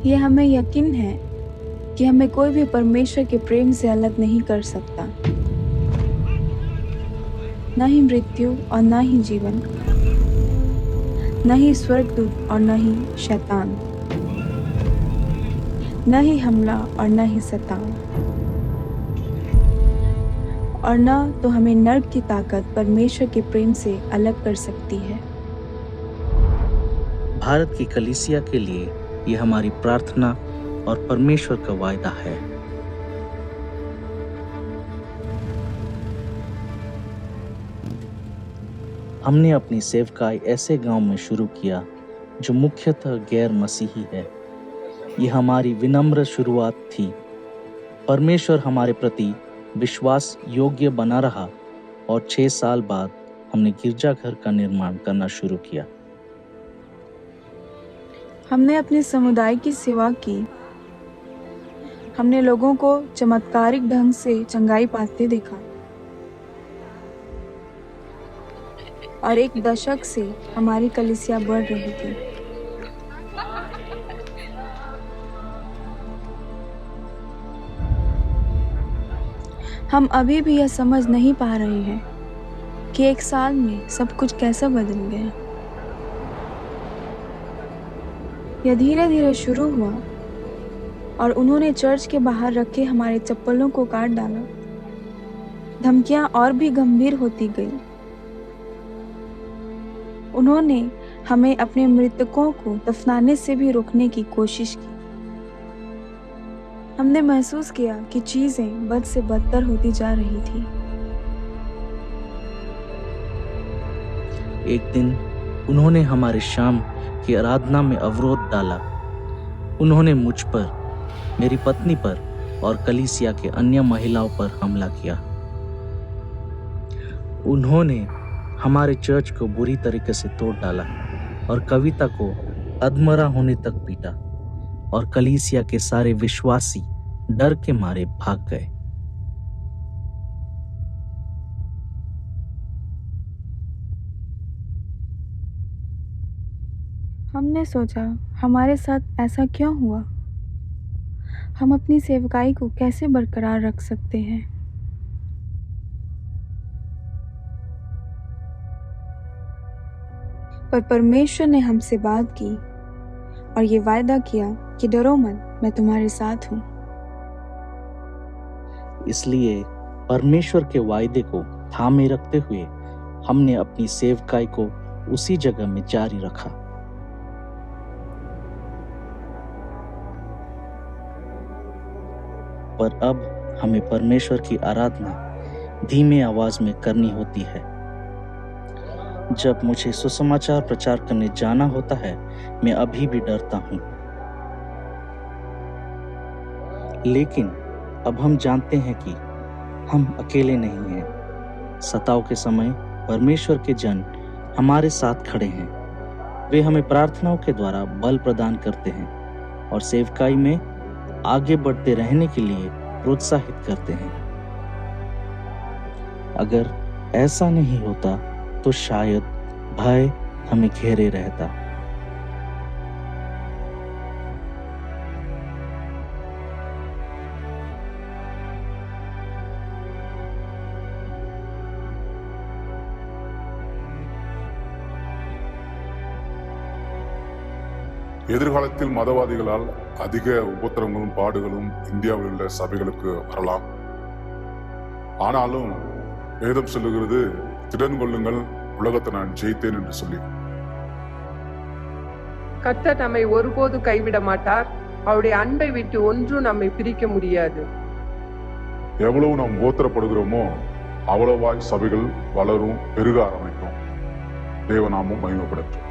ये हमें यकीन है कि हमें कोई भी परमेश्वर के प्रेम से अलग नहीं कर सकता, न ही मृत्यु और न ही जीवन, न ही स्वर्गदूत और न ही शैतान, न ही हमला और न ही सताव, और न तो हमें नर्क की ताकत परमेश्वर के प्रेम से अलग कर सकती है। भारत की कलीसिया के लिए ये हमारी प्रार्थना और परमेश्वर का वायदा है। हमने अपनी सेवकाई ऐसे गांव में शुरू किया जो मुख्यतः गैर मसीही है। ये हमारी विनम्र शुरुआत थी। परमेश्वर हमारे प्रति विश्वास योग्य बना रहा और 6 साल बाद हमने गिरजाघर का निर्माण करना शुरू किया। हमने अपने समुदाय की सेवा की। हमने लोगों को चमत्कारिक ढंग से चंगाई पाते देखा और 1 दशक से हमारी कलीसिया बढ़ रही थी। हम अभी भी यह समझ नहीं पा रहे हैं कि 1 साल में सब कुछ कैसा बदल गया। यह धीरे धीरे शुरू हुआ और उन्होंने चर्च के बाहर रखे हमारे चप्पलों को काट डाला। धमकियां और भी गंभीर होती गई। उन्होंने हमें अपने मृतकों को दफनाने से भी रोकने की कोशिश की। हमने महसूस किया कि चीजें बद से बदतर होती जा रही थी। एक दिन उन्होंने हमारे शाम की आराधना में अवरोध डाला। उन्होंने मुझ पर, मेरी पत्नी पर और कलीसिया के अन्य महिलाओं पर हमला किया। उन्होंने हमारे चर्च को बुरी तरीके से तोड़ डाला और कविता को अधमरा होने तक पीटा और कलीसिया के सारे विश्वासी डर के मारे भाग गए। हमने सोचा, हमारे साथ ऐसा क्यों हुआ? हम अपनी सेवकाई को कैसे बरकरार रख सकते हैं? पर परमेश्वर ने हमसे बात की और ये वायदा किया कि डरो मत, मैं तुम्हारे साथ हूं। इसलिए परमेश्वर के वायदे को थामे रखते हुए हमने अपनी सेवकाई को उसी जगह में जारी रखा। पर अब हमें परमेश्वर की आराधना धीमे आवाज में करनी होती है। जब मुझे सुसमाचार प्रचार करने जाना होता है, मैं अभी भी डरता हूं। लेकिन अब हम जानते हैं कि हम अकेले नहीं हैं। सताव के समय परमेश्वर के जन हमारे साथ खड़े हैं। वे हमें प्रार्थनाओं के द्वारा बल प्रदान करते हैं और सेवकाई में आगे बढ़ते रहने के लिए प्रोत्साहित करते हैं। अगर ऐसा नहीं होता तो शायद भय हमें घेरे रहता। எதிர்காலத்தில் மதவாதிகளால் அதிக உபத்திரங்களும் பாடுகளும் இந்தியாவில் உள்ள சபைகளுக்கு வரலாம். ஆனாலும் வேதம் சொல்லுகிறது, திடன் கொள்ளுங்கள், உலகத்தை நான் ஜெயித்தேன் என்று சொல்லி. கர்த்தர் நம்மை ஒருபோது கைவிட மாட்டார். அவருடைய அன்பை விட்டு ஒன்றும் நம்மை பிரிக்க முடியாது. எவ்வளவு நாம் கோத்திரப்படுகிறோமோ அவ்வளவாய் சபைகள் வளரும், பெருக ஆரம்பிக்கும். தேவநாமம் மகிமைப்படட்டும்.